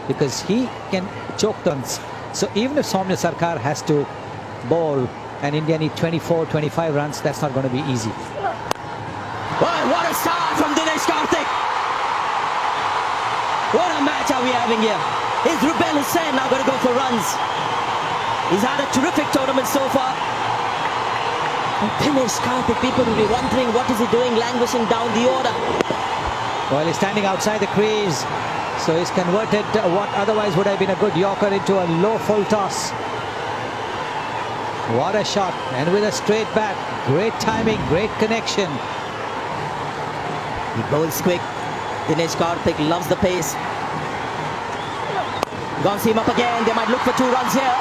because he can choke turns. So even if Soumya Sarkar has to bowl and India need 24, 25 runs, that's not going to be easy. Well, what a start from Dinesh Karthik. What a match are we having here. Is Rubel Hussain now going to go for runs? He's had a terrific tournament so far. And Dinesh Karthik, people will be wondering what is he doing, languishing down the order. Well, he's standing outside the crease. So he's converted what otherwise would have been a good Yorker into a low full toss. What a shot, and with a straight bat. Great timing, great connection. He bowls quick. Dinesh Karthik loves the pace. Gonna see him up again. They might look for 2 runs here.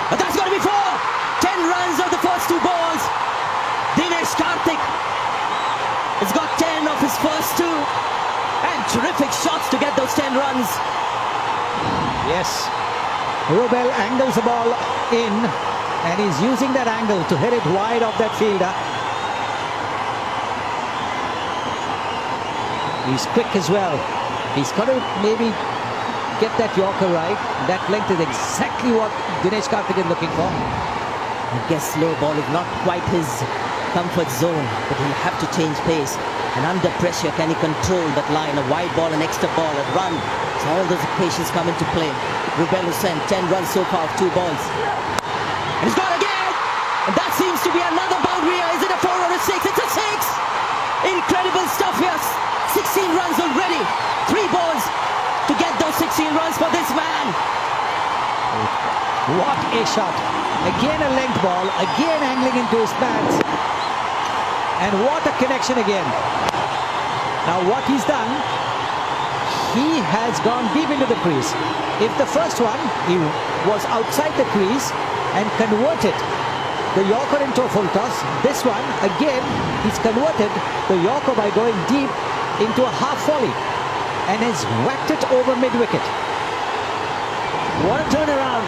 But that's going to be 4. 10 runs of the first 2 balls. Dinesh Karthik has got 10 of his first 2. And terrific shots to get those 10 runs. Yes. Rubel angles the ball in, and he's using that angle to hit it wide off that fielder. He's quick as well. He's got to maybe get that Yorker right. That length is exactly what Dinesh Karthik is looking for. I guess slow ball is not quite his comfort zone, but he'll have to change pace. And under pressure, can he control that line? A wide ball, an extra ball, a run. So all those equations come into play. Rubel Hussain, 10 runs so far, 2 balls. And he's gone again! And that seems to be another boundary. Is it a 4 or a 6? It's a 6! Incredible stuff here. 16 runs already. 3 balls to get those 16 runs for this man. What a shot. Again a length ball, again angling into his bats. And what a connection again. Now what he's done, he has gone deep into the crease. If the first one, he was outside the crease and converted the Yorker into a full toss, this one, again, he's converted the Yorker by going deep into a half volley and has whacked it over mid-wicket. What a turnaround.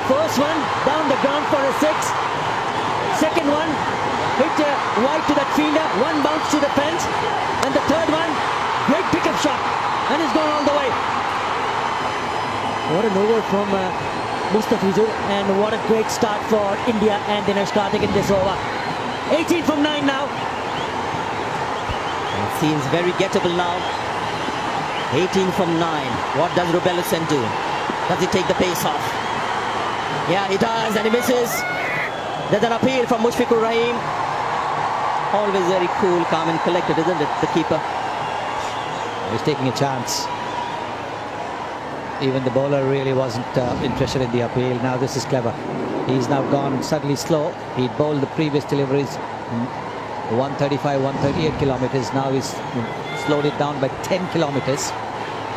First one down the ground for a 6. Second one hit wide to that fielder, 1 bounce to the fence, and the third one, great pickup shot, and he's gone all the way. What an over from Mustafizur, and what a great start for India and Dinesh Karthik in this over. 18 from 9 now. It seems very gettable now. 18 from 9. What does Rubel Hussain do? Does he take the pace off? Yeah, he does, and he misses. There's an appeal from Mushfiqur Rahim. Always very cool, calm and collected, isn't it, the keeper? He's taking a chance. Even the bowler really wasn't interested in the appeal. Now this is clever. He's now gone suddenly slow. He'd bowled the previous deliveries 135, 138 kilometers. Now he's slowed it down by 10 kilometers.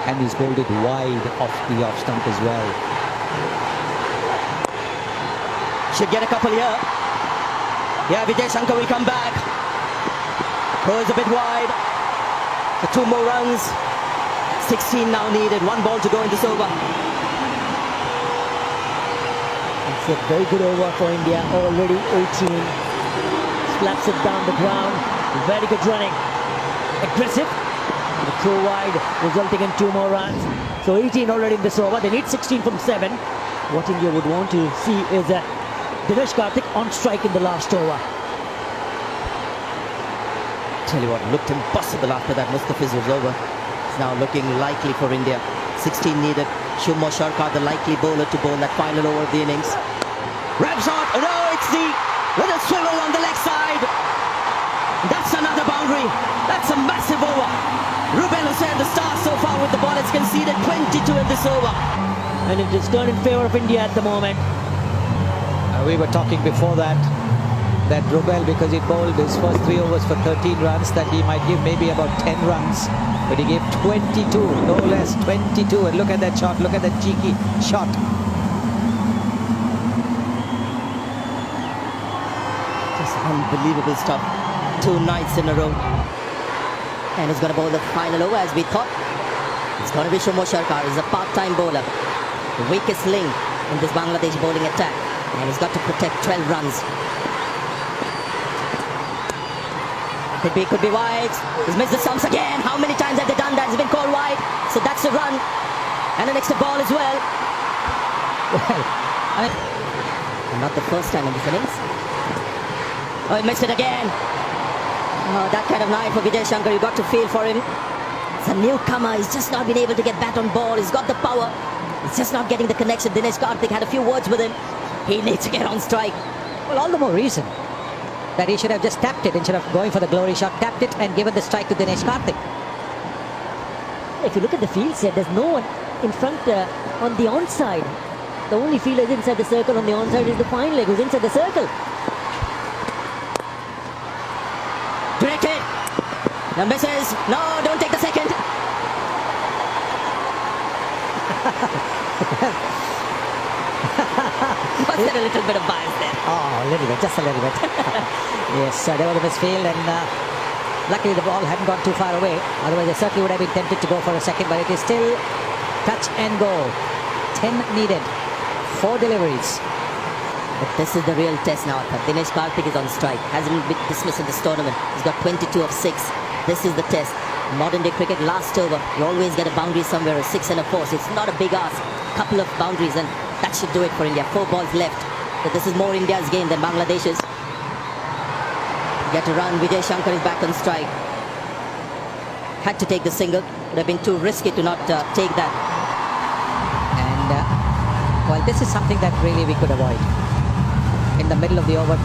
And he's bowled it wide off the off stump as well. Should get a couple here. Yeah, Vijay Shankar will come back. Goes a bit wide. So 2 more runs. 16 now needed. 1 ball to go in this over. It's a very good over for India. Already 18. Slaps it down the ground. Very good running. Aggressive. The throw wide, resulting in 2 more runs. So 18 already in this over. They need 16 from 7. What India would want to see is Dinesh Karthik on strike in the last over. Tell you what, looked impossible after that. Mustafizur was over. It's now looking likely for India. 16 needed. Shubman Sharkar, the likely bowler to bowl that final over of the innings. Wrap shot. No, it's the little swivel on the leg side. That's another boundary. That's a massive over. Rubel Hussain, the star so far with the ball, has conceded 22 in this over. And it is turned in favour of India at the moment. We were talking before that Rubel, because he bowled his first 3 overs for 13 runs, that he might give maybe about 10 runs. But he gave 22, no less, 22. And look at that shot, look at that cheeky shot. Just unbelievable stuff. 2 nights in a row. And he's going to bowl the final over as we thought. It's going to be Shubman Sharkar. He's a part-time bowler. The weakest link in this Bangladesh bowling attack. And he's got to protect 12 runs. Could be wide. He's missed the stumps again. How many times have they done that? He's been called wide. So that's a run. And an extra ball as well. Well, And not the first time in this innings. Oh, he missed it again. Oh, that kind of night for Vijay Shankar, you got to feel for him. It's a newcomer, he's just not been able to get bat on ball. He's got the power. He's just not getting the connection. Dinesh Karthik had a few words with him. He needs to get on strike. well, all the more reason that he should have just tapped it instead of going for the glory shot. Tapped it and given the strike to Dinesh Karthik. If you look at the field set, there's no one in front on the onside. The only fielder inside the circle on the onside is the fine leg who's inside the circle. Directed. Now misses. No, don't take the second. Was there a little bit of bias there? Oh, a little bit, just a little bit. Yes, there was a misfield, and luckily the ball hadn't gone too far away. Otherwise, they certainly would have been tempted to go for a second, but it is still touch and go. 10 needed, 4 deliveries. But this is the real test now. Dinesh Karthik is on strike. Hasn't been dismissed in this tournament. He's got 22 of 6. This is the test. Modern day cricket, last over, you always get a boundary somewhere, a 6 and a 4. So it's not a big ask. Couple of boundaries, and that should do it for India. 4 balls left. So this is more India's game than Bangladesh's. Get a run. Vijay Shankar is back on strike. Had to take the single. Would have been too risky to not take that. And, well, this is something that really we could avoid. In the middle of the over,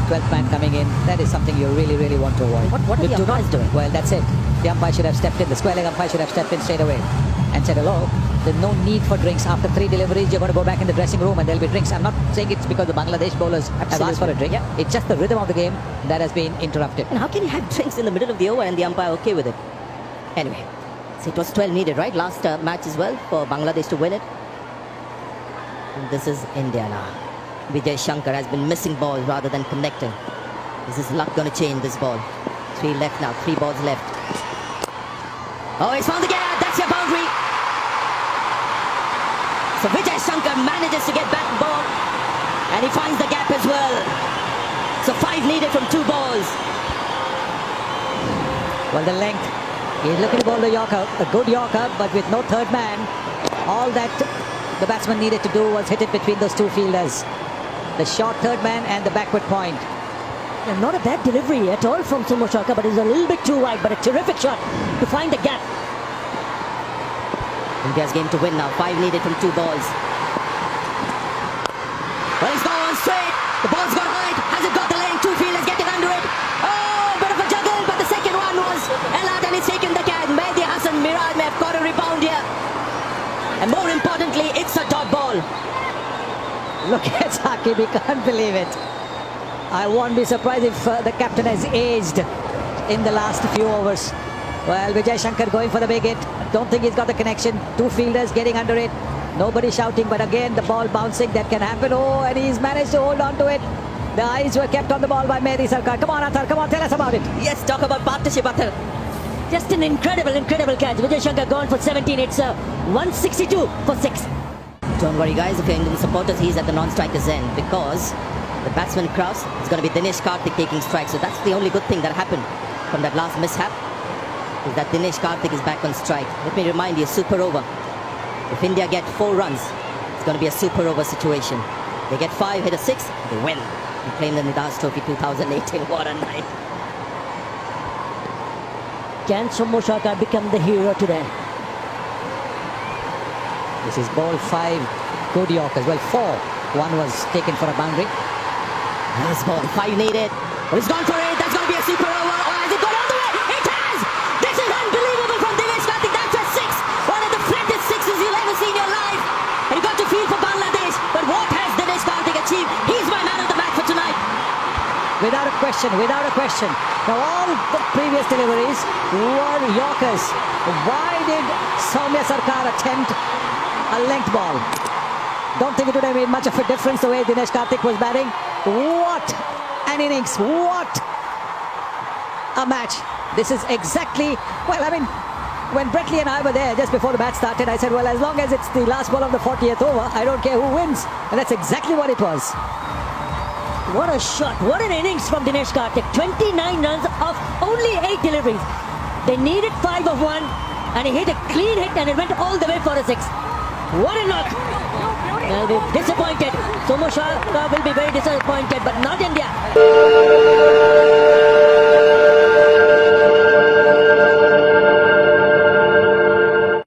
12th man coming in, that is something you really, really want to avoid. What are You the do not- umpires doing? Well, that's it. The umpire should have stepped in. The square leg umpire should have stepped in straight away and said, hello, there's no need for drinks. After 3 deliveries, you're going to go back in the dressing room and there'll be drinks. I'm not saying it's because the Bangladesh bowlers have asked for a drink. Yeah. It's just the rhythm of the game that has been interrupted. And how can you have drinks in the middle of the over and the umpire okay with it? Anyway, so it was 12 needed, right? Last match as well for Bangladesh to win it. And this is India now. Vijay Shankar has been missing balls rather than connecting. Is his luck going to change this ball? 3 left now, 3 balls left. Oh, he's found the gap. That's your boundary. So Vijay Shankar manages to get back the ball and he finds the gap as well. So 5 needed from 2 balls. Well, the length. He's looking to bowl the Yorker, a good Yorker, but with no third man. All that the batsman needed to do was hit it between those 2 fielders. The short third man and the backward point. And not a bad delivery at all from Sumo Shaka, but it's a little bit too wide, but a terrific shot to find the gap. India's game to win now. 5 needed from 2 balls. Well, he's gone straight. The ball's got height. Has it got the length? 2 fielders getting under it. Oh, bit of a juggle, but the second one was Elad and he's taken the catch. Mehdi Hassan Miraj may have got a rebound here. And more importantly, it's a dot ball. Look at Saqib, he can't believe it. I won't be surprised if the captain has aged in the last few overs. Well, Vijay Shankar going for the big hit. Don't think he's got the connection. 2 fielders getting under it. Nobody shouting, but again the ball bouncing. That can happen. Oh, and he's managed to hold on to it. The eyes were kept on the ball by Mehdi Sarkar. Come on, Athar, come on, tell us about it. Yes, talk about partnership, Athar. Just an incredible catch. Vijay Shankar gone for 17. It's 162 for 6. Don't worry, guys. If you're Indian supporters, he's at the non-striker's end because the batsman Kraus is going to be Dinesh Karthik taking strikes. So that's the only good thing that happened from that last mishap. Is that Dinesh Karthik is back on strike. Let me remind you, super over. If India get 4 runs, it's going to be a super over situation. They get 5, hit a 6, they win. And claim the Nidaz Trophy 2018. What a night. Can Sumo Shaka become the hero today? This is ball 5, good Yorkers. Well, 4. One was taken for a boundary. Nice ball, 5 needed. Oh, he's gone for it. That's going to be a super over. Or has it gone all the way? It has! This is unbelievable from Dinesh Karthik. That's a 6. One of the flattest 6s you'll ever see in your life. And he got to feel for Bangladesh. But what has Dinesh Karthik achieved? He's my man of the match for tonight. Without a question, without a question. Now all the previous deliveries were Yorkers. Why did Soumya Sarkar attempt a length ball? Don't think it would have made much of a difference the way Dinesh Karthik was batting. What an innings, what a match. This is exactly, well, I mean, when Brett Lee and I were there just before the match started, I said, well, as long as it's the last ball of the 40th over, I don't care who wins. And that's exactly what it was. What a shot. What an innings from Dinesh Karthik. 29 runs of only 8 deliveries. They needed 5 of 1 and he hit a clean hit and it went all the way for a 6. What a knock! They'll be disappointed. Somo Shah will be very disappointed, but not in